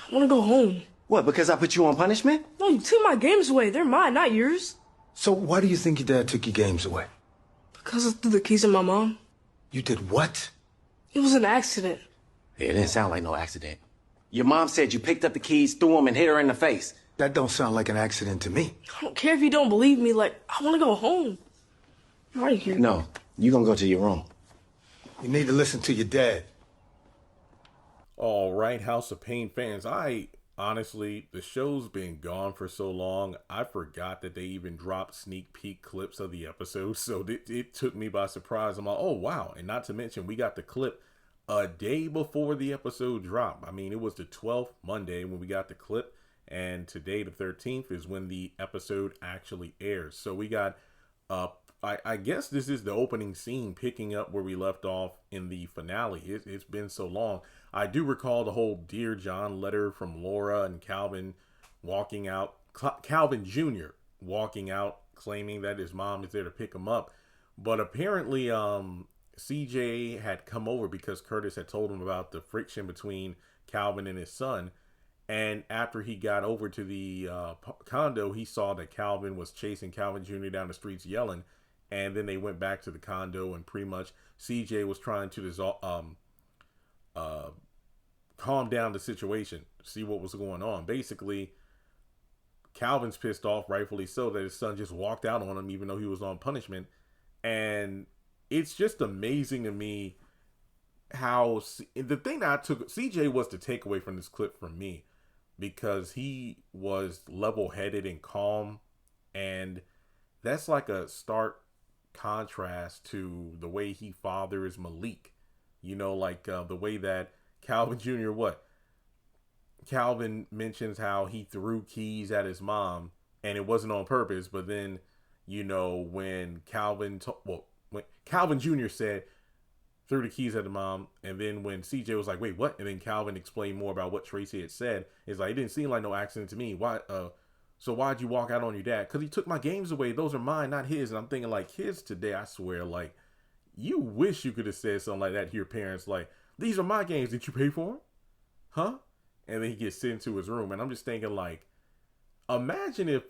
I want to go home. What, because I put you on punishment? No, you took my games away. They're mine, not yours. So why do you think your dad took your games away? Because I threw the keys at my mom. You did what? It was an accident. Yeah, it didn't sound like no accident. Your mom said you picked up the keys, threw them, and hit her in the face. That don't sound like an accident to me. I don't care if you don't believe me. Like, I want to go home. Right here. No, you gonna go to your room. You need to listen to your dad. All right, House of Payne fans. Honestly, the show's been gone for so long, I forgot that they even dropped sneak peek clips of the episode. So it took me by surprise. I'm like, oh, wow. And not to mention, we got the clip a day before the episode dropped. I mean, it was the 12th Monday when we got the clip. And today, the 13th, is when the episode actually airs. So we got, I guess this is the opening scene picking up where we left off in the finale. It's been so long. I do recall the whole Dear John letter from Laura and Calvin walking out, Calvin Jr. walking out, claiming that his mom is there to pick him up. But apparently, CJ had come over because Curtis had told him about the friction between Calvin and his son. And after he got over to the condo, he saw that Calvin was chasing Calvin Jr. down the streets yelling. And then they went back to the condo, and pretty much CJ was trying to calm down the situation, see what was going on. Basically, Calvin's pissed off, rightfully so, that his son just walked out on him even though he was on punishment. And it's just amazing to me how the thing that I took, CJ was the takeaway from this clip from me, because he was level-headed and calm, and that's like a stark contrast to the way he fathers Malik. You know, like the way that Calvin Jr. Calvin mentions how he threw keys at his mom and it wasn't on purpose, but then, you know, when Calvin Jr. said threw the keys at the mom, and then when CJ was like, wait, what? And then Calvin explained more about what Tracy had said. It's like, it didn't seem like no accident to me. Why? So why'd you walk out on your dad? Because he took my games away. Those are mine, not his. And I'm thinking, like, kids today, I swear, like, you wish you could have said something like that to your parents. Like, these are my games. Did you pay for them? Huh? And then he gets sent to his room. And I'm just thinking, like, imagine if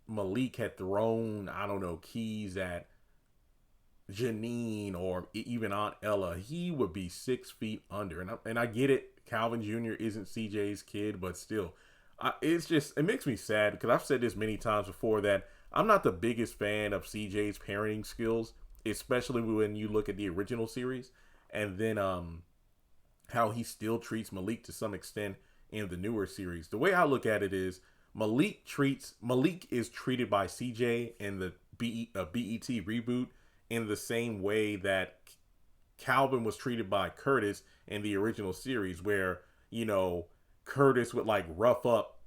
Malik had thrown, I don't know, keys at Janine or even Aunt Ella. He would be 6 feet under. And I get it. Calvin Jr. isn't CJ's kid, but still. It makes me sad, because I've said this many times before that I'm not the biggest fan of CJ's parenting skills, especially when you look at the original series, and then how he still treats Malik to some extent in the newer series. The way I look at it is Malik is treated by CJ in the BET reboot in the same way that Calvin was treated by Curtis in the original series, where, you know, Curtis would like rough up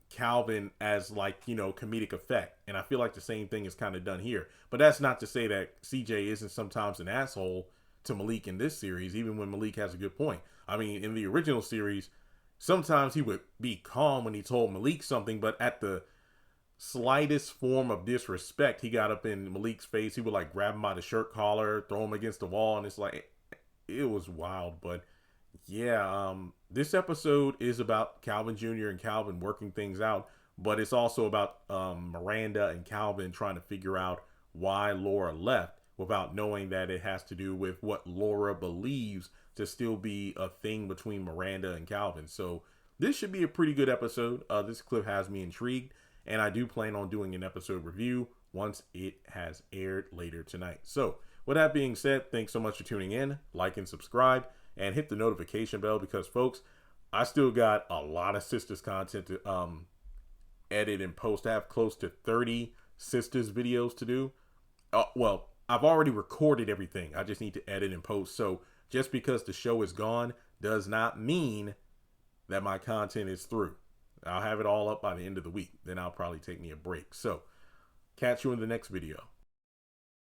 Calvin as, like, you know, comedic effect. And I feel like the same thing is kind of done here. But that's not to say that CJ isn't sometimes an asshole to Malik in this series, even when Malik has a good point. I mean, in the original series, sometimes he would be calm when he told Malik something, but at the slightest form of disrespect, he got up in Malik's face. He would like grab him by the shirt collar, throw him against the wall, and it's like, it was wild. But yeah, this episode is about Calvin Jr. and Calvin working things out, but it's also about Miranda and Calvin trying to figure out why Laura left without knowing that it has to do with what Laura believes to still be a thing between Miranda and Calvin. So this should be a pretty good episode. This clip has me intrigued, and I do plan on doing an episode review once it has aired later tonight. So with that being said, thanks so much for tuning in. Like and subscribe, and hit the notification bell, because, folks, I still got a lot of Sisters content to edit and post. I have close to 30 Sisters videos to do. Well, I've already recorded everything. I just need to edit and post. So just because the show is gone does not mean that my content is through. I'll have it all up by the end of the week. Then I'll probably take me a break. So catch you in the next video.